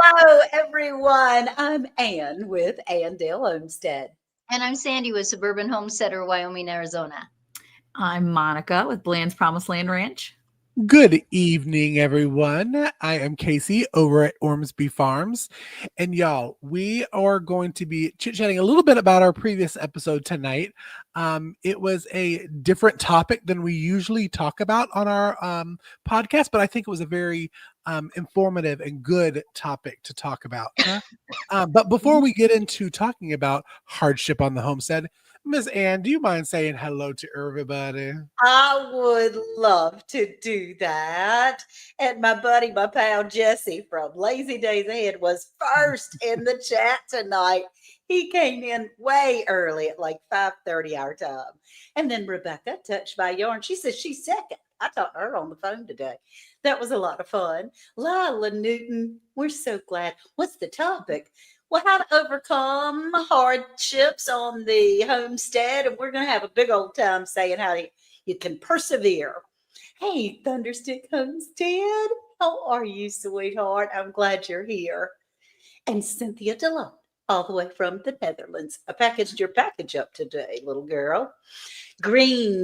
Hello, everyone. I'm Ann with Andale Homestead. And I'm Sandy with Suburban Homesteader, Wyoming, Arizona. I'm Monica with Bland's Promised Land Ranch. Good evening, everyone. I am Casey over at Ormsby Farms. And y'all, we are going to be chit-chatting a little bit about our previous episode tonight. It was a different topic than we usually talk about on our podcast, but I think it was a very informative and good topic to talk about. But before we get into talking about hardship on the homestead, Miss Ann, do you mind saying hello to everybody? I would love to do that. And my buddy, my pal Jesse from Lazy Days Ahead was first in the chat tonight. He came in way early at like 5:30 our time. And then Rebecca, touched by yarn, she says she's second. I talked to her on the phone today. That was a lot of fun. Lila Newton, we're so glad. What's the topic? Well, how to overcome hardships on the homestead. And we're going to have a big old time saying how you can persevere. Hey, Thunderstick Homestead, how are you, sweetheart? I'm glad you're here. And Cynthia DeLong, all the way from the Netherlands. I packaged your package up today, little girl.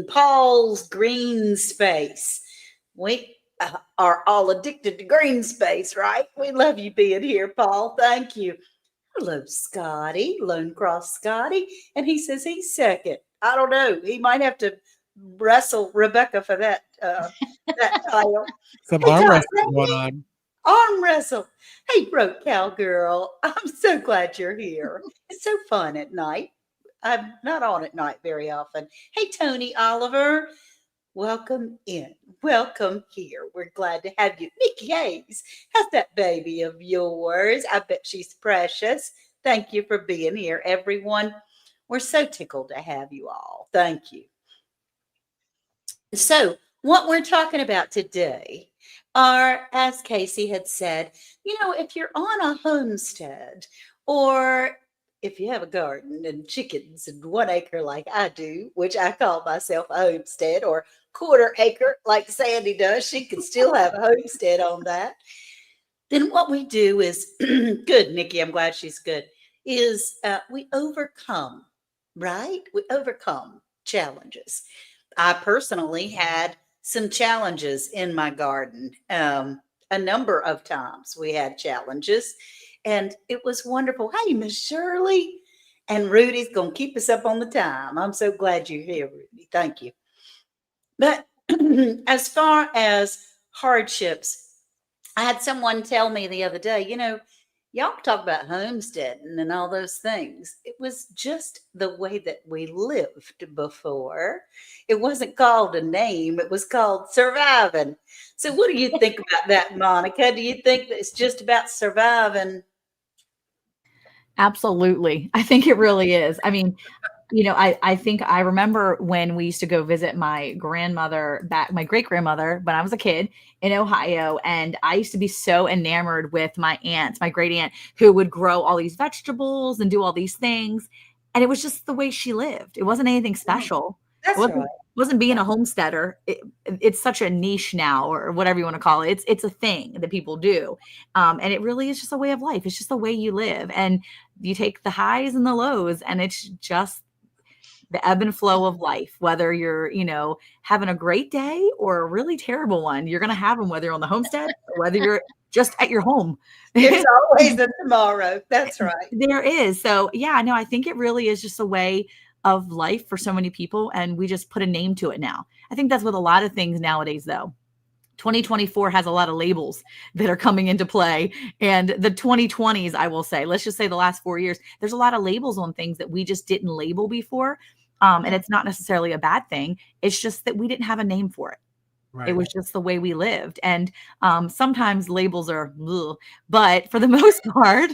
Paul's Green Space. We are all addicted to green space, right? We love you being here, Paul. Thank you. Hello, Scotty, Lone Cross Scotty. And he says he's second. I don't know. He might have to wrestle Rebecca for that title. Some arm wrestling going on. Arm wrestle. Hey, Broke Cowgirl. I'm so glad you're here. It's so fun at night. I'm not on at night very often. Hey, Tony Oliver. Welcome in. Welcome here. We're glad to have you. Mickey Hayes, how's that baby of yours? I bet she's precious. Thank you for being here, everyone. We're so tickled to have you all. Thank you. So, what we're talking about today are, as Casey had said, if you're on a homestead or if you have a garden and chickens and 1 acre like I do, which I call myself a homestead, or quarter acre like Sandy does, she can still have a homestead on that. Then what we do is, good, Nikki, I'm glad she's good, is we overcome, right? We overcome challenges. I personally had some challenges in my garden. A number of times we had challenges. And it was wonderful. Hey, Miss Shirley. And Rudy's going to keep us up on the time. I'm so glad you're here, Rudy. Thank you. But as far as hardships, I had someone tell me the other day, y'all talk about homesteading and all those things. It was just the way that we lived before. It wasn't called a name. It was called surviving. So what do you think about that, Monica? Do you think that it's just about surviving? Absolutely. I think it really is. I mean, I think I remember when we used to go visit my my great grandmother when I was a kid in Ohio. And I used to be so enamored with my aunts, my great aunt, who would grow all these vegetables and do all these things. And it was just the way she lived. It wasn't anything special. That's right. Wasn't being a homesteader. It's such a niche now, or whatever you want to call it. It's a thing that people do. And it really is just a way of life. It's just the way you live. And you take the highs and the lows, and it's just the ebb and flow of life. Whether you're, having a great day or a really terrible one, you're going to have them, whether you're on the homestead or whether you're just at your home. There's always a tomorrow. That's right. There is. So yeah, no, I think it really is just a way of life for so many people. And we just put a name to it now. I think that's with a lot of things nowadays, though. 2024 has a lot of labels that are coming into play. And the 2020s, I will say, let's just say the last 4 years, there's a lot of labels on things that we just didn't label before. And it's not necessarily a bad thing. It's just that we didn't have a name for it. Right. It was just the way we lived. And sometimes labels are, ugh, but for the most part,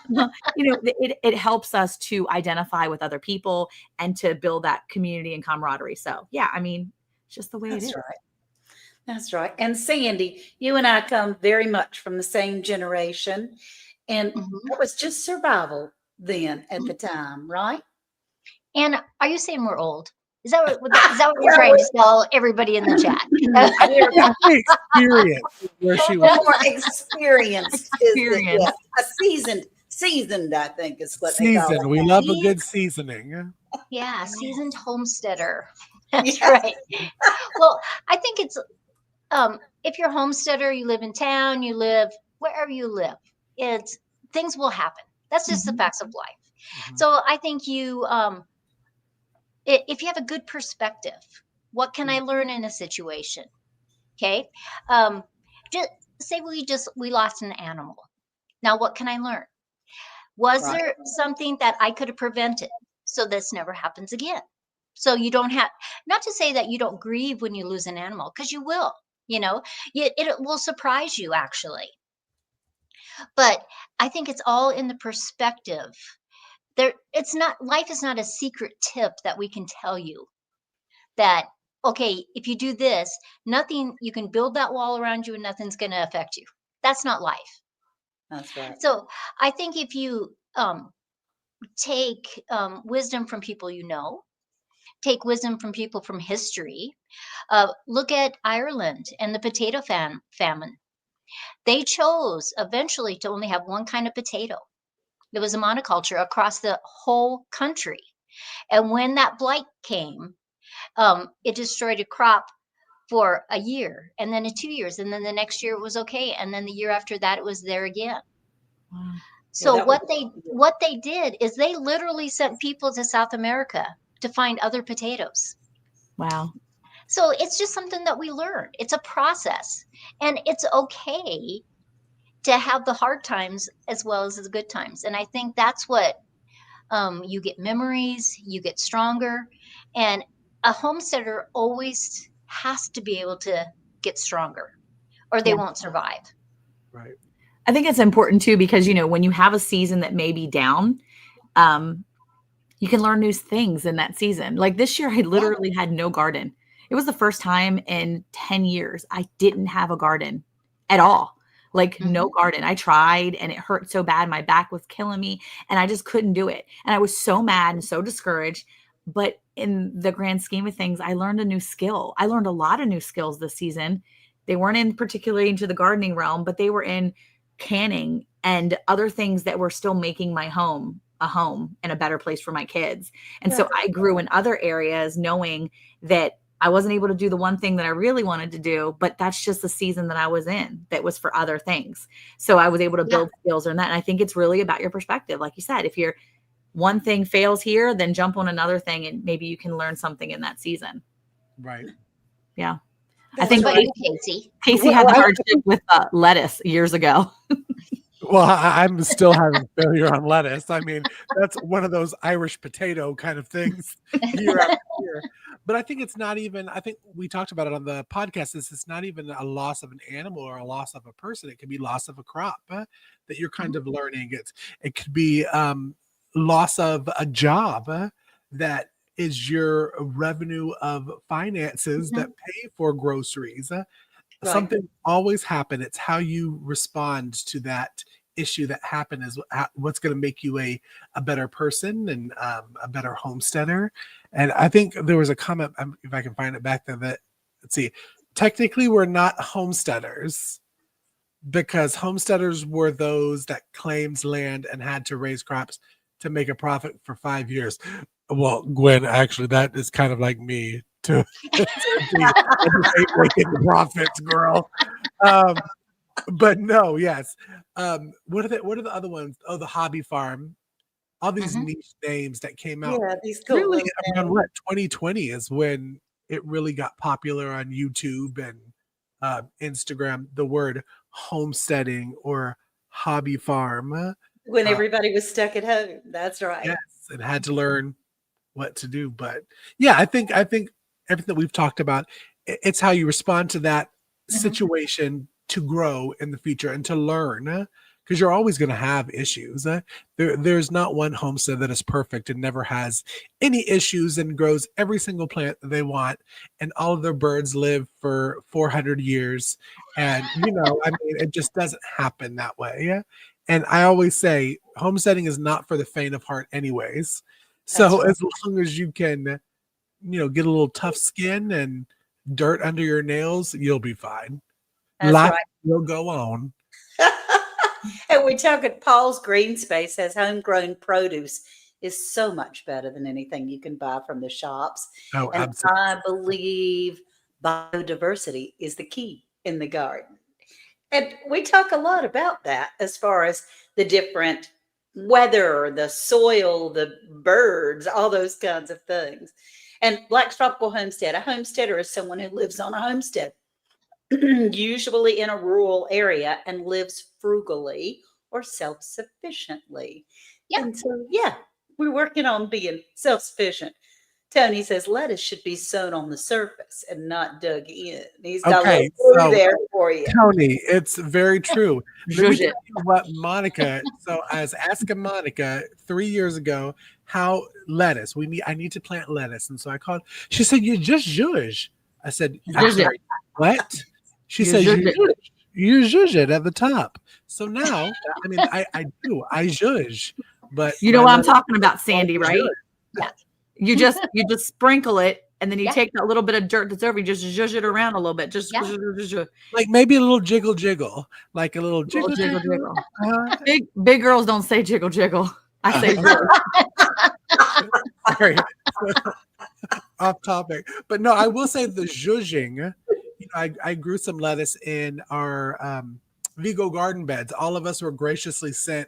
it helps us to identify with other people and to build that community and camaraderie. So yeah, I mean, it's just the way it is. Right. That's right. And Sandy, you and I come very much from the same generation. And it was just survival then at the time, right? And are you saying we're old? Is that what you're trying to tell everybody in the chat? Experience where she The was. more experienced is the, Experience. a seasoned, I think is what they call Season. it. We love a good seasoning. Yeah, seasoned homesteader. That's Yes. right. Well, I think it's if you're a homesteader, you live in town, you live wherever you live, things will happen. That's just the facts of life. So I think you if you have a good perspective, what can I learn in a situation? Okay. Just say we lost an animal. Now what can I learn? Was Right. there something that I could have prevented so this never happens again? So you don't have, not to say that you don't grieve when you lose an animal, because you will, it will surprise you actually. But I think it's all in the perspective. Life is not a secret tip that we can tell you that, okay, if you do this, you can build that wall around you and nothing's going to affect you. That's not life. That's right. So I think if you take wisdom from people take wisdom from people from history, look at Ireland and the potato famine. They chose eventually to only have one kind of potato. There was a monoculture across the whole country. And when that blight came, it destroyed a crop for a year, and then 2 years, and then the next year it was okay, and then the year after that it was there again. Wow. So that what they did is they literally sent people to South America to find other potatoes. Wow. So it's just something that we learn. It's a process, and it's okay to have the hard times as well as the good times. And I think that's what you get memories, you get stronger, and a homesteader always has to be able to get stronger or they Yeah. won't survive. Right. I think it's important too, because, when you have a season that may be down, you can learn new things in that season. Like this year, I literally had no garden. It was the first time in 10 years I didn't have a garden at all. Like no garden. I tried and it hurt so bad. My back was killing me and I just couldn't do it. And I was so mad and so discouraged. But in the grand scheme of things, I learned a new skill. I learned a lot of new skills this season. They weren't particularly into the gardening realm, but they were in canning and other things that were still making my home a home and a better place for my kids. And so I grew in other areas knowing that I wasn't able to do the one thing that I really wanted to do, but that's just the season that I was in that was for other things. So I was able to build skills in that. And I think it's really about your perspective. Like you said, if you're one thing fails here, then jump on another thing and maybe you can learn something in that season. Right. Yeah. That's I think right. Casey had the hardship with lettuce years ago. Well, I'm still having failure on lettuce. I mean, that's one of those Irish potato kind of things year after year. But I think it's not even, I think we talked about it on the podcast. It's not even a loss of an animal or a loss of a person. It could be loss of a crop that you're kind of learning. It could be loss of a job that is your revenue of finances that pay for groceries. Something always happen. It's how you respond to that issue that happened is what's going to make you a better person and a better homesteader. And I think there was a comment, if I can find it back there, that, let's see, technically we're not homesteaders because homesteaders were those that claimed land and had to raise crops to make a profit for 5 years. Well, Gwen, actually, that is kind of like me to I just hate making profits, girl. But no, yes. What are the other ones? Oh, the hobby farm. All these niche names that came out. Yeah, these cool Really, little around what 2020 is when it really got popular on YouTube and Instagram. The word homesteading or hobby farm. when everybody was stuck at home. That's right. Yes, and had to learn what to do. But yeah, I think everything that we've talked about, it's how you respond to that situation to grow in the future and to learn, because you're always going to have issues. There's not one homestead that is perfect and never has any issues and grows every single plant that they want, and all of their birds live for 400 years. And I mean, it just doesn't happen that way. And I always say homesteading is not for the faint of heart anyways. So as long as you can get a little tough skin and dirt under your nails, you'll be fine. That's Life right. will go on. And we talk at Paul's Green Space says homegrown produce is so much better than anything you can buy from the shops. Oh, And absolutely. I believe biodiversity is the key in the garden. And we talk a lot about that as far as the different weather, the soil, the birds, all those kinds of things. And Black's Tropical Homestead, a homesteader is someone who lives on a homestead, usually in a rural area, and lives frugally or self-sufficiently. Yeah. And so, yeah, we're working on being self-sufficient. Tony says lettuce should be sown on the surface and not dug in. He's got a Okay, little clue so there for you. Tony, it's very true. Let me Zhuzh tell it. you what Monica. So I was asking Monica 3 years ago how lettuce. I need to plant lettuce, and so I called. She said, "You just zhuzh." I said, "I'm Zhuzh it. sorry, what?" She You says, zhuzh it. "You zhuzh it at the top." So now, I mean, I do. I zhuzh, but You know my what I'm lettuce talking about, Sandy, is right? zhuzh. You just sprinkle it, and then you Yeah. take that little bit of dirt that's over, you just zhuzh it around a little bit. Just Yeah. zhuzh. Like maybe a little jiggle jiggle, like a little Little jiggle jiggle jiggle. jiggle. Big girls don't say jiggle jiggle. I say zhuzh. Sorry. Off topic. But no, I will say the zhuzhing. I grew some lettuce in our Vigo garden beds. All of us were graciously sent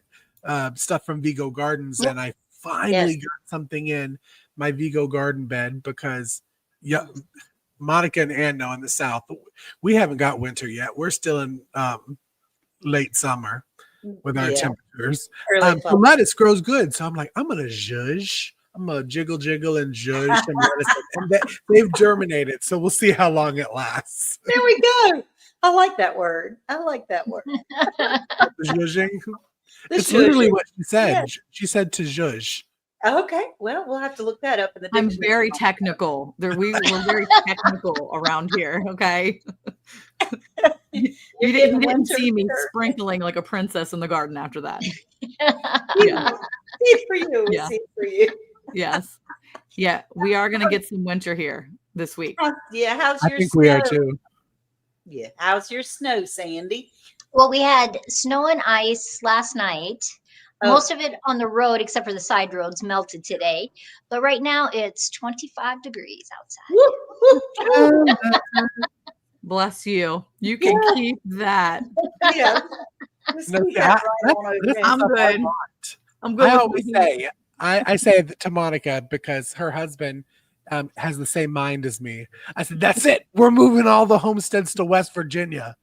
stuff from Vigo Gardens, Yep. and I finally got something in my Vigo garden bed because Monica and Ann know in the South, we haven't got winter yet. We're still in late summer with our temperatures. Early The fall. lettuce grows good. So I'm like, I'm going to zhuzh. I'm going to jiggle and zhuzh some lettuce. And they've germinated. So we'll see how long it lasts. There we go. I like that word. I like that word. Zhuzhing. The It's literally zhuzh. what she said. Yeah. She said to zhuzh. Okay. Well, we'll have to look that up in the I'm dictionary. very technical. We're very technical around here. Okay. You getting didn't winter see me shirt. sprinkling like a princess in the garden after that. Yeah. See for you. Yeah. See for you. Yes. Yeah. We are going to get some winter here this week. Yeah. How's I your think snow? we are too. Yeah. How's your snow, Sandy? Well, we had snow and ice last night. Oh. Most of it on the road, except for the side roads, melted today. But right now it's 25 degrees outside. Woo, woo, woo. Bless you. You can Yeah. keep that. Yeah. Just keep that right on over This there. I'm stuff I good. want. I'm good. I with always my- say, I say it to Monica because her husband has the same mind as me. I said, that's it. We're moving all the homesteads to West Virginia.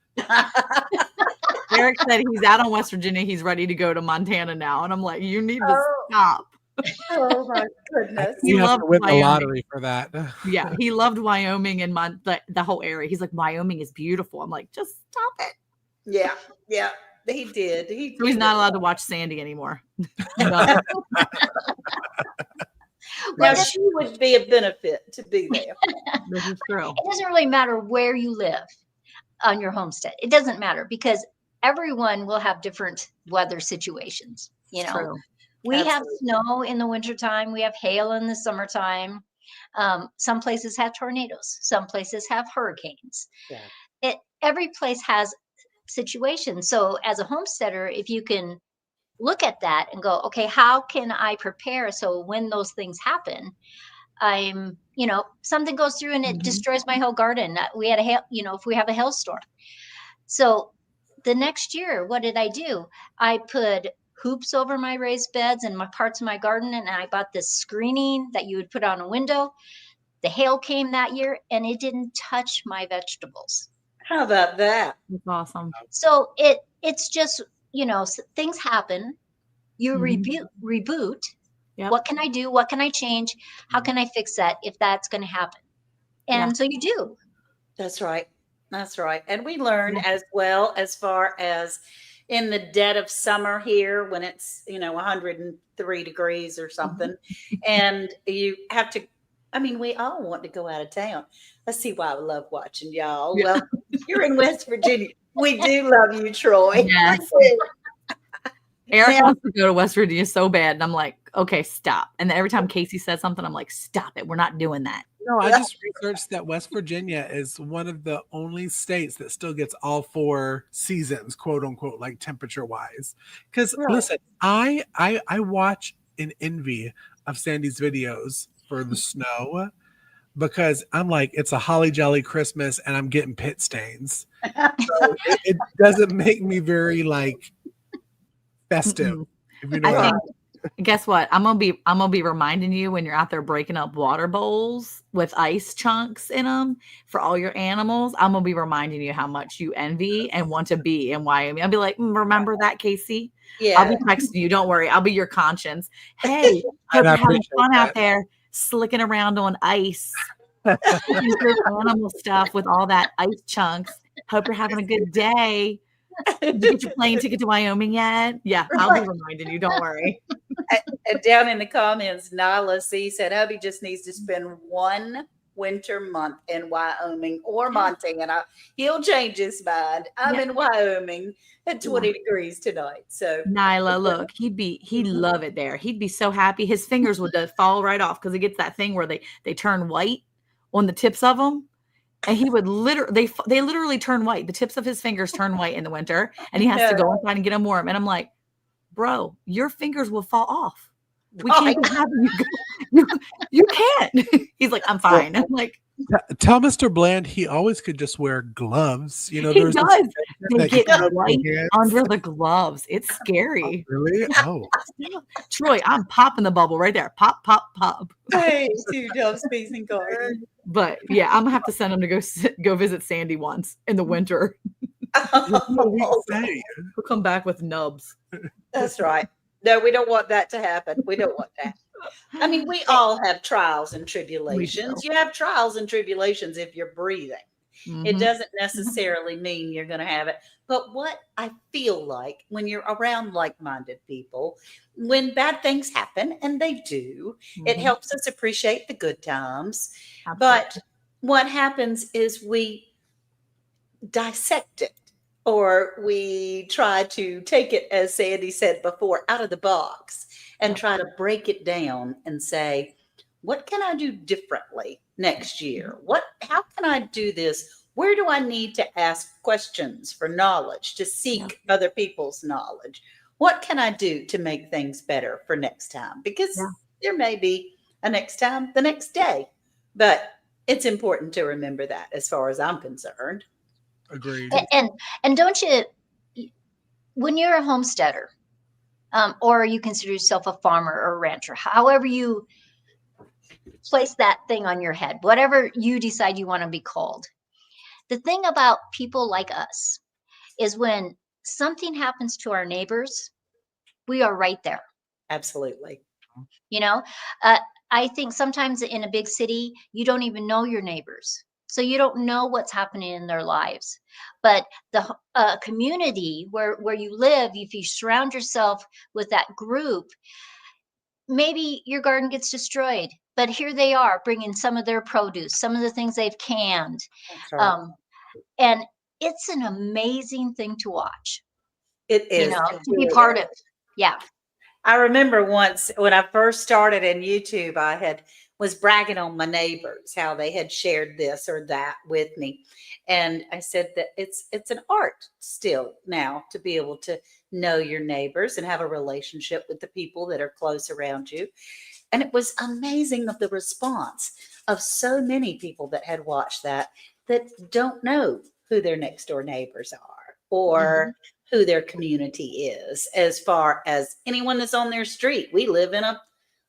Eric said he's out on West Virginia. He's ready to go to Montana now. And I'm like, you need to Oh. stop. Oh my I goodness. think He you have to loved win the Wyoming. lottery for that. Yeah. He loved Wyoming and the whole area. He's like, Wyoming is beautiful. I'm like, just stop it. Yeah. Yeah. He did. So he's not allowed to watch Sandy anymore. No. Now, Well, she would be a benefit to be there. This is true. it doesn't really matter where you live on your homestead. It doesn't matter because everyone will have different weather situations. You know, True. we have Absolutely. snow in the wintertime. We have hail in the summertime. Some places have tornadoes. Some places have hurricanes. Yeah. Every place has situations. So as a homesteader, if you can look at that and go, okay, how can I prepare so when those things happen, something goes through and it Mhm. destroys my whole garden. We had if we have a hailstorm. So the next year, what did I do? I put hoops over my raised beds and my parts of my garden, and I bought this screening that you would put on a window. The hail came that year and it didn't touch my vegetables. How about that? That's awesome. So it's just, things happen. You Mhm. reboot. Yep. What can I do? What can I change? How can I fix that if that's going to happen? And so you do. That's right. That's right. And we learn as well as far as in the dead of summer here when it's, 103 degrees or something. And you have to, we all want to go out of town. Let's see why I love watching y'all. Yeah. Well, you're in West Virginia. We do love you, Troy. Yes. We do. Eric Now- wants to go to West Virginia so bad. And I'm like, okay, stop. And then every time Casey says something, I'm like, stop it. We're not doing that. No, I just researched that West Virginia is one of the only states that still gets all 4 seasons, quote unquote, like temperature wise. Because Right. listen, I watch in envy of Sandy's videos for the snow because I'm like, it's a holly jolly Christmas and I'm getting pit stains. So it doesn't make me very like festive, Mm-mm. if you know I what I think, guess what? I'm gonna be reminding you when you're out there breaking up water bowls with ice chunks in them for all your animals. I'm gonna be reminding you how much you envy and want to be in Wyoming. I'll be like, remember that, Casey? I'll Yeah. be texting you. Don't worry. I'll be your conscience. Hey, hope And I you're having appreciate fun out that. there slicking around on ice, taking care of animal stuff with all that ice chunks. Hope you're having a good day. Did you get your plane ticket to Wyoming yet? Yeah, I'll be reminding you. Don't worry. And down in the comments, Nyla C said, hubby just needs to spend one winter month in Wyoming or Montana. He'll change his mind. I'm Yeah. in Wyoming at 20 degrees tonight. So Nyla, look, he'd love it there. He'd be so happy. His fingers would fall right off because he gets that thing where they turn white on the tips of them. And he would they literally turn white. The tips of his fingers turn white in the winter, and he has to go inside and get them warm. And I'm like, bro, your fingers will fall off. We can't be having you go. You can't. He's like, I'm fine. I'm like, Tell Mr. Bland he always could just wear gloves. You know, he there's this does. They that you get can rub white your hands. under the gloves. It's scary. Really? Oh, Troy, I'm popping the bubble right there. Pop, pop, pop. hey, two doves, peas, and garden. But yeah, I'm gonna have to send him to go visit Sandy once in the winter. what we say. He'll come back with nubs. That's right. No, we don't want that to happen. We don't want that. I mean, we all have trials and tribulations. You have trials and tribulations if you're breathing. It Mhm. doesn't necessarily mean you're going to have it. But what I feel like when you're around like-minded people, when bad things happen, and they do, it Mhm. helps us appreciate the good times. Absolutely. But what happens is we dissect it, or we try to take it, as Sandy said before, out of the box and try to break it down and say, what can I do differently next year? How can I do this? Where do I need to ask questions for knowledge, to seek other people's knowledge? What can I do to make things better for next time? Because there may be a next time the next day, but it's important to remember that as far as I'm concerned. Agreed. And don't you, when you're a homesteader, or you consider yourself a farmer or a rancher, however you place that thing on your head, whatever you decide you want to be called. The thing about people like us is when something happens to our neighbors, we are right there. Absolutely. You know, I think sometimes in a big city, you don't even know your neighbors. So you don't know what's happening in their lives. But the community where you live, if you surround yourself with that group, maybe your garden gets destroyed, but here they are bringing some of their produce, some of the things they've canned. That's right. And it's an amazing thing to watch, It you is. know, It to be really part is. of. Yeah. I remember once when I first started in YouTube, was bragging on my neighbors, how they had shared this or that with me. And I said that it's an art still now to be able to know your neighbors and have a relationship with the people that are close around you. And it was amazing of the response of so many people that had watched that don't know who their next door neighbors are, or who their community is, as far as anyone that's on their street. We live in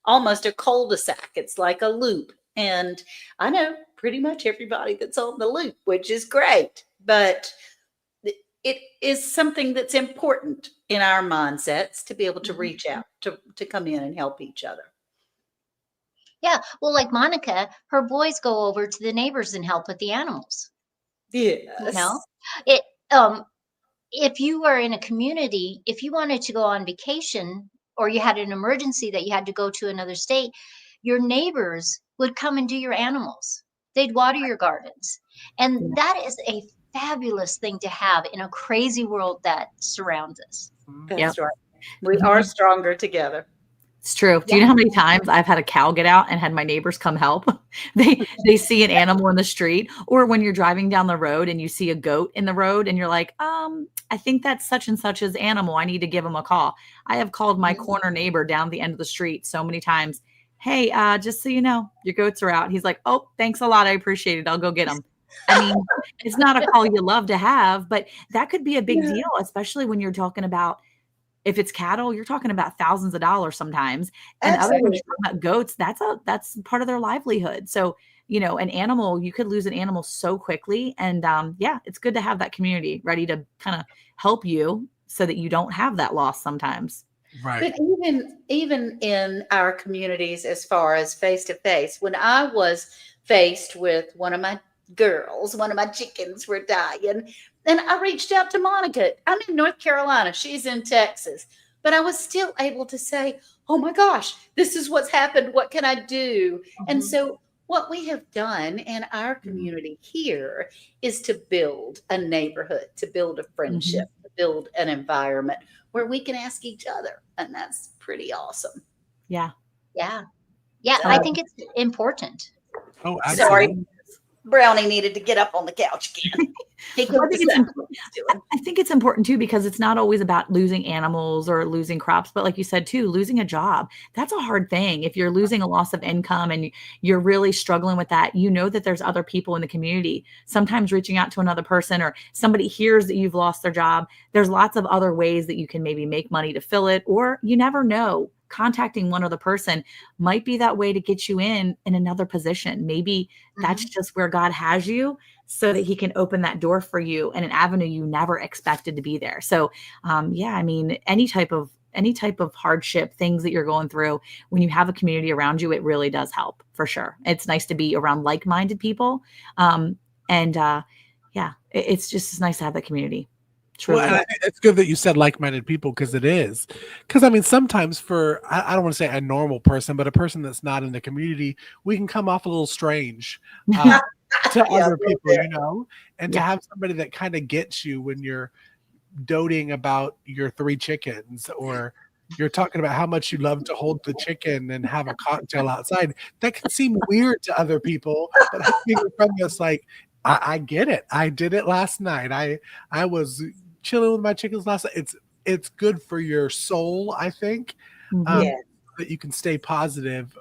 almost a cul-de-sac. It's like a loop. And I know pretty much everybody that's on the loop, which is great. But it is something that's important in our mindsets to be able to reach out, to come in and help each other. Yeah. Well, like Monica, her boys go over to the neighbors and help with the animals. Yes. You know, it, if you were in a community, if you wanted to go on vacation or you had an emergency that you had to go to another state, your neighbors would come and do your animals. They'd water your gardens. And that is a fabulous thing to have in a crazy world that surrounds us. That's right. We are stronger together. It's true. Do you know how many times I've had a cow get out and had my neighbors come help? They see an animal in the street, or when you're driving down the road and you see a goat in the road and you're like, I think that's such and such's animal. I need to give him a call. I have called my corner neighbor down the end of the street so many times. Hey, just so you know, your goats are out. He's like, oh, thanks a lot. I appreciate it. I'll go get them. I mean, it's not a call you love to have, but that could be a big deal, especially when you're talking about, if it's cattle, you're talking about thousands of dollars sometimes. And other than talking about goats, that's part of their livelihood. So, an animal, you could lose an animal so quickly. And it's good to have that community ready to kind of help you so that you don't have that loss sometimes. Right. But even in our communities, as far as face to face, when I was faced with one of my chickens were dying, and I reached out to Monica. I'm in North Carolina. She's in Texas. But I was still able to say, oh my gosh, this is what's happened. What can I do? And so what we have done in our community here is to build a neighborhood, to build a friendship, to build an environment where we can ask each other. And that's pretty awesome. Yeah. Yeah. Yeah. I think it's important. Oh, absolutely. Sorry. Brownie needed to get up on the couch again. I think it's important too, because it's not always about losing animals or losing crops, but like you said too, losing a job. That's a hard thing. If you're losing a loss of income and you're really struggling with that, that there's other people in the community. Sometimes reaching out to another person, or somebody hears that you've lost their job. There's lots of other ways that you can maybe make money to fill it, or you never know. Contacting one other person might be that way to get you in another position. Maybe that's just where God has you, so that he can open that door for you in an avenue you never expected to be there. So, I mean, any type of hardship, things that you're going through, when you have a community around you, it really does help, for sure. It's nice to be around like-minded people. It's nice to have that community. Well, and it's good that you said like-minded people, because it is. Because I mean, sometimes I don't want to say a normal person, but a person that's not in the community, we can come off a little strange to other people, and to have somebody that kind of gets you when you're doting about your 3 chickens, or you're talking about how much you love to hold the chicken and have a cocktail outside. That can seem weird to other people, but having a friend that's like, I get it. I did it last night. I was chilling with my chickens last night. It's good for your soul, I think, that you can stay positive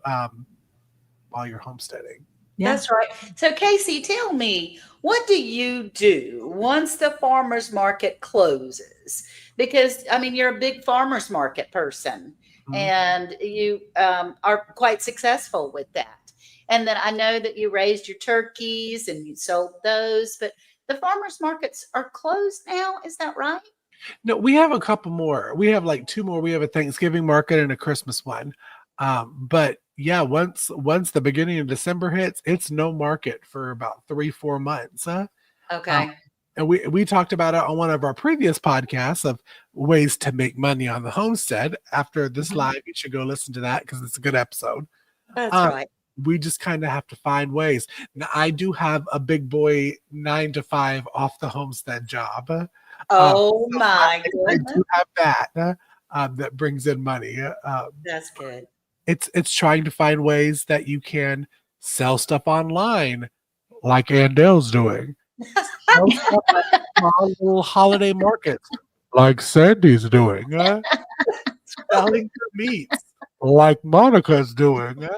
while you're homesteading. Yeah. That's right. So Casey, tell me, what do you do once the farmer's market closes? Because I mean, you're a big farmer's market person, and you are quite successful with that. And then I know that you raised your turkeys and you sold those, but the farmers markets are closed now. Is that right? No, we have a couple more. We have like 2 more. We have a Thanksgiving market and a Christmas one. But yeah, once the beginning of December hits, it's no market for about 3-4 months. Okay. And we talked about it on one of our previous podcasts of ways to make money on the homestead. After this live, you should go listen to that, because it's a good episode. That's right. We just kind of have to find ways. Now, I do have a big boy 9 to 5 off the homestead job. Oh my I goodness. do have that that brings in money. That's good. It's trying to find ways that you can sell stuff online, like Andell's doing. Sell stuff at small little holiday markets, like Sandy's doing. Selling the meats, like Monica's doing.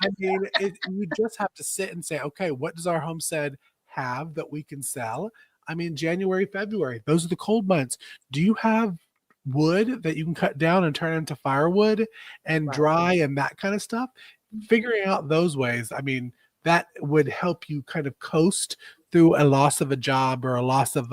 I mean, you just have to sit and say, okay, what does our homestead have that we can sell? I mean, January, February, those are the cold months. Do you have wood that you can cut down and turn into firewood and dry and that kind of stuff? Figuring out those ways, I mean, that would help you kind of coast through a loss of a job, or a loss of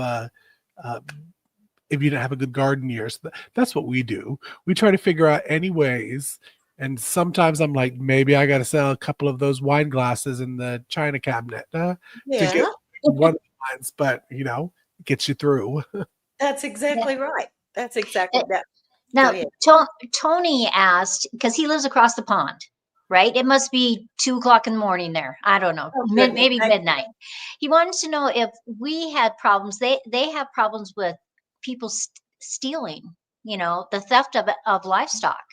if you don't have a good garden year. So that's what we do. We try to figure out any ways. And sometimes I'm like, maybe I got to sell a couple of those wine glasses in the china cabinet to get one of the wines, but it gets you through. That's exactly right. That's exactly that. Now, Tony asked, because he lives across the pond, right? It must be 2:00 in the morning there. I don't know, maybe midnight. He wanted to know if we had problems. They have problems with people stealing, the theft of livestock.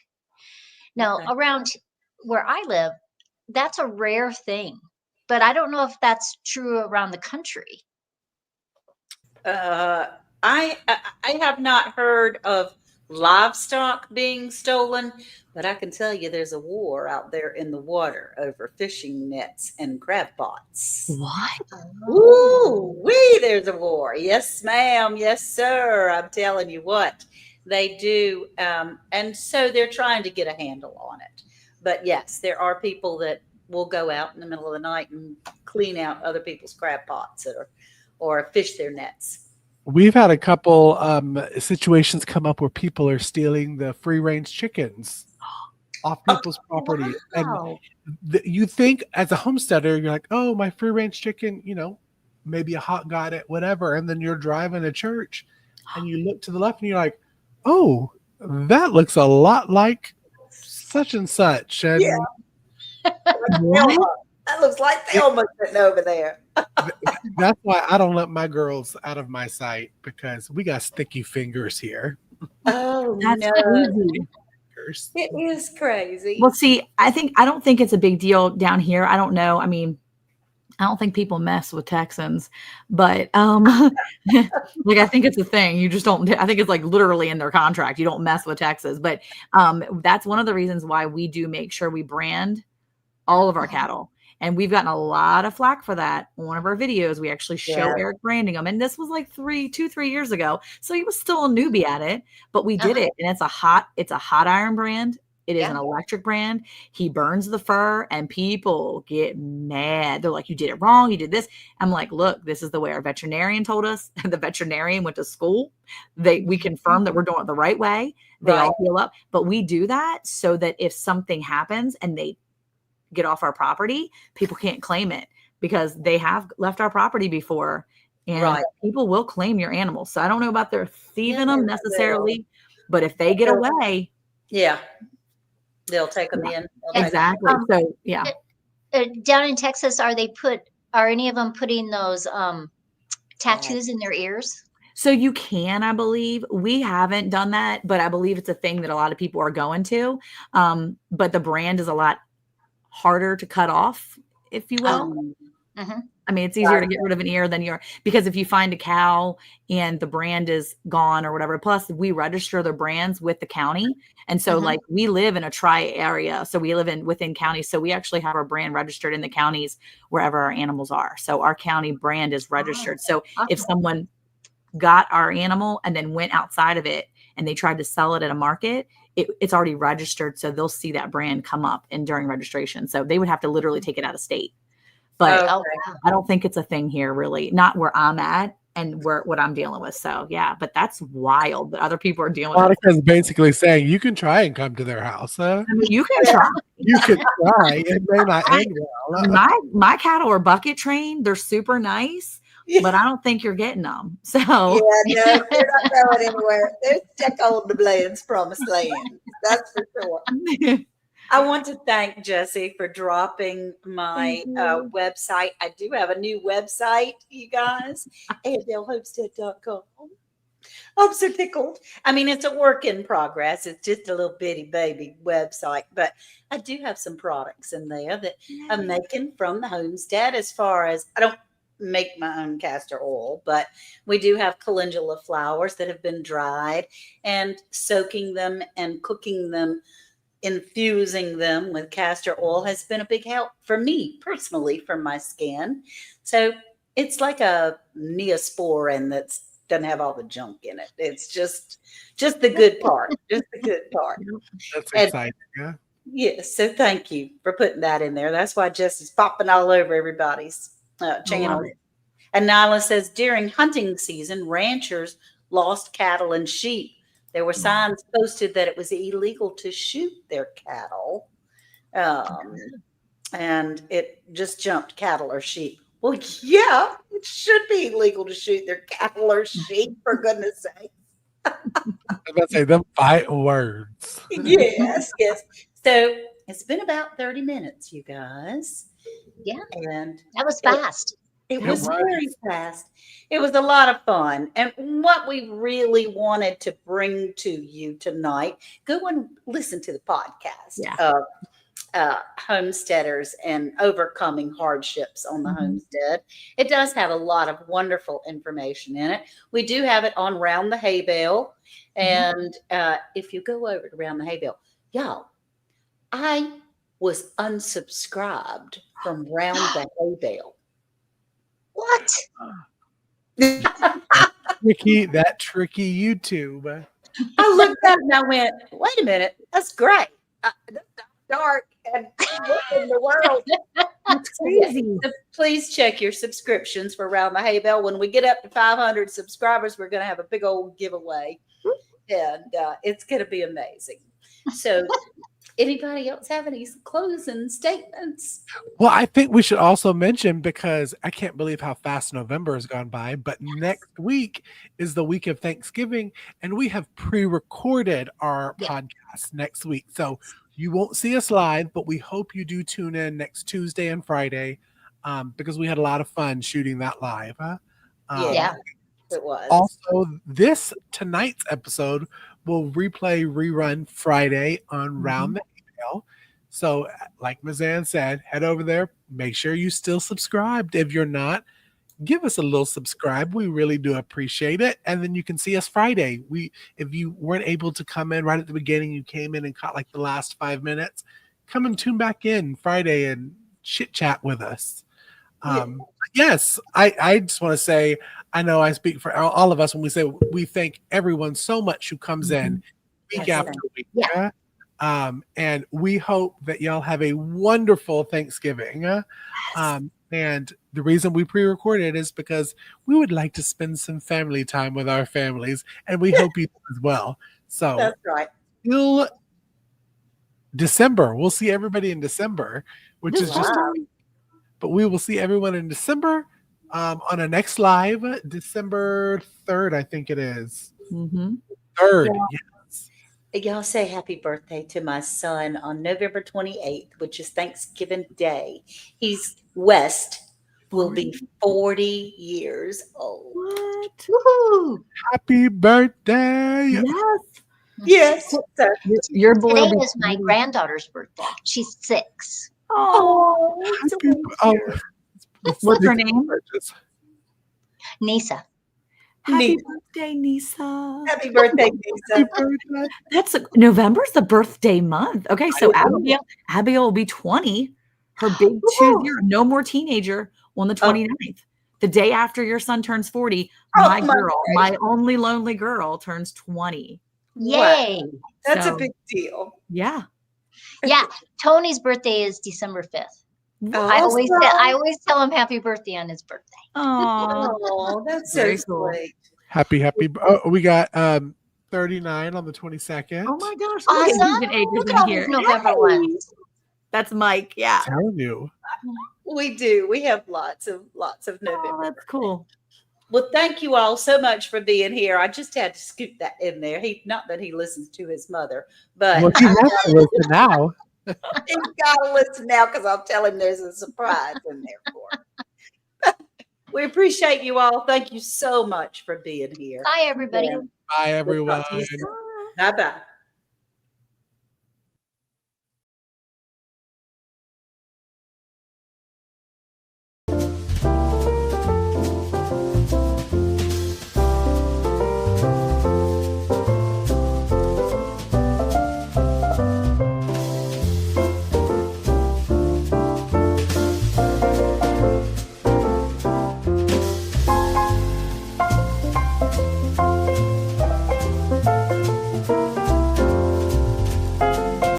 Now, Okay. around where I live, that's a rare thing, but I don't know if that's true around the country. Uh, I have not heard of livestock being stolen, but I can tell you there's a war out there in the water over fishing nets and crab pots. What? Ooh, wee, there's a war. Yes, ma'am. Yes, sir. I'm telling you what, they do. And so they're trying to get a handle on it. But yes, there are people that will go out in the middle of the night and clean out other people's crab pots or fish their nets. We've had a couple situations come up where people are stealing the free range chickens off people's property. And Wow. you think as a homesteader, you're like, oh, my free range chicken, maybe a hot got it, whatever. And then you're driving to church and you look to the left and you're like, oh, that looks a lot like such and such. And Yeah. What? That looks like Thelma sitting over there. that's why I don't let my girls out of my sight, because we got sticky fingers here. Oh, That's no. crazy. It is crazy. Well, see, I don't think it's a big deal down here. I don't know. I mean, I don't think people mess with Texans, but like I think it's a thing. You just don't. I think it's like literally in their contract. You don't mess with Texas. But that's one of the reasons why we do make sure we brand all of our cattle. And we've gotten a lot of flack for that. On one of our videos, we actually show Yeah. Eric branding them. And this was like 3 years ago. So he was still a newbie at it, but we did it. And it's a hot iron brand. It is an electric brand. He burns the fur and people get mad. They're like, you did it wrong. You did this. I'm like, look, this is the way our veterinarian told us. The veterinarian went to school. We confirmed that we're doing it the right way. They all heal up. But we do that so that if something happens and they get off our property, people can't claim it, because they have left our property before, and people will claim your animals. So I don't know about their thieving them necessarily, but if they get away, they'll take them in. exactly. So yeah. Down in Texas, are any of them putting those tattoos in their ears? So you can, I believe. We haven't done that, but I believe it's a thing that a lot of people are going to. But the brand is a lot harder to cut off, if you will. I mean, it's easier to get rid of an ear because if you find a cow and the brand is gone or whatever, plus we register their brands with the county. And so like we live in a tri-area. So we live within counties. So we actually have our brand registered in the counties wherever our animals are. So our county brand is registered. So if someone got our animal and then went outside of it and they tried to sell it at a market, it's already registered. So they'll see that brand come up during registration. So they would have to literally take it out of state. But I don't think it's a thing here, really. Not where I'm at and what I'm dealing with. So yeah, but that's wild that other people are dealing with. Monica's basically saying you can try and come to their house. I mean, you can try. You can try. It may not end well. My cattle are bucket trained. They're super nice. But I don't think you're getting them. So no, they're not going anywhere. They're stuck on the Bland's promised land. That's for sure. I want to thank Jessie for dropping my website. I do have a new website, you guys. AFLHomestead.com. I'm so tickled. I mean, it's a work in progress. It's just a little bitty baby website, but I do have some products in there that I'm making from the homestead. As far as I don't make my own castor oil, but we do have calendula flowers that have been dried, and soaking them and cooking them, infusing them with castor oil has been a big help for me personally for my skin. So it's like a Neosporin that doesn't have all the junk in it. It's just the good part, just the good part. That's exciting. Yeah. Yes. So thank you for putting that in there. That's why Jessie's popping all over everybody's channel. And Nyla says during hunting season, ranchers lost cattle and sheep. There were signs posted that it was illegal to shoot their cattle. And it just jumped cattle or sheep. Well, yeah, it should be illegal to shoot their cattle or sheep, for goodness sake. I was about to say them fight words. Yes. So it's been about 30 minutes, you guys. Yeah. And that was fast. It It was was. very fast. It was a lot of fun. And what we really wanted to bring to you tonight, go and listen to the podcast Yeah. of homesteaders and overcoming hardships on the Mhm. homestead. It does have a lot of wonderful information in it. We do have it on Round the Hay Bale. And if you go over to Round the Hay Bale, y'all, I was unsubscribed from Round the Hay Bale. What? That tricky YouTube. I looked up and I went, wait a minute, that's great. Dark and what in the world? That's So, yeah, crazy. so please check your subscriptions for Round the Hay Bale. When we get up to 500 subscribers, we're going to have a big old giveaway. And it's going to be amazing. So, anybody else have any closing statements? Well, I think we should also mention, because I can't believe how fast November has gone by, but next week is the week of Thanksgiving, and we have pre-recorded our podcast next week. So you won't see us live, but we hope you do tune in next Tuesday and Friday, because we had a lot of fun shooting that live. Yeah, it was. Also, tonight's episode will rerun Friday on Round the Email. So, like Ms. Ann said, head over there. Make sure you still subscribed. If you're not, give us a little subscribe. We really do appreciate it. And then you can see us Friday. If you weren't able to come in right at the beginning, you came in and caught like the last 5 minutes, come and tune back in Friday and chit chat with us. Yes, I just want to say, I know I speak for all of us when we say we thank everyone so much who comes in week Yes, after week. Yeah. And we hope that y'all have a wonderful Thanksgiving. And the reason we pre-recorded is because we would like to spend some family time with our families, and we hope you do as well. So That's right. till December, we'll see everybody in December, which is just. Wow. But we will see everyone in December on our next live, December 3rd, I think it is. 3rd, yes. Y'all say happy birthday to my son on November 28th, which is Thanksgiving Day. He's West, will be 40 years old. What? Woohoo! Happy birthday. Yes. Yes. So, Your boy Today will be is my granddaughter's birthday. She's 6. Oh, what's her name? Nisa. Happy Nisa. birthday, Nisa. happy birthday, Lisa. That's November's the birthday month. Okay, so Abigail will be 20. Her big 20, no more teenager, on the 29th. The day after your son turns 40, my girl, my only lonely girl, turns 20. Yay. Wow. That's So, a big deal. Yeah. Yeah. Tony's birthday is December 5th. I always tell him happy birthday on his birthday. Oh, that's so Very cool. sweet. Happy. Oh, we got 39 on the 22nd. Oh my gosh. Awesome. Look at all these November ones. That's Mike. Yeah. I'm telling you. We do. We have lots of November. Oh, that's cool. Well, thank you all so much for being here. I just had to scoop that in there. Not that he listens to his mother, but Well, he has to listen now. he's got to listen now because I'll tell him there's a surprise in there for him. We appreciate you all. Thank you so much for being here. Bye, everybody. And Bye, everyone. Bye-bye.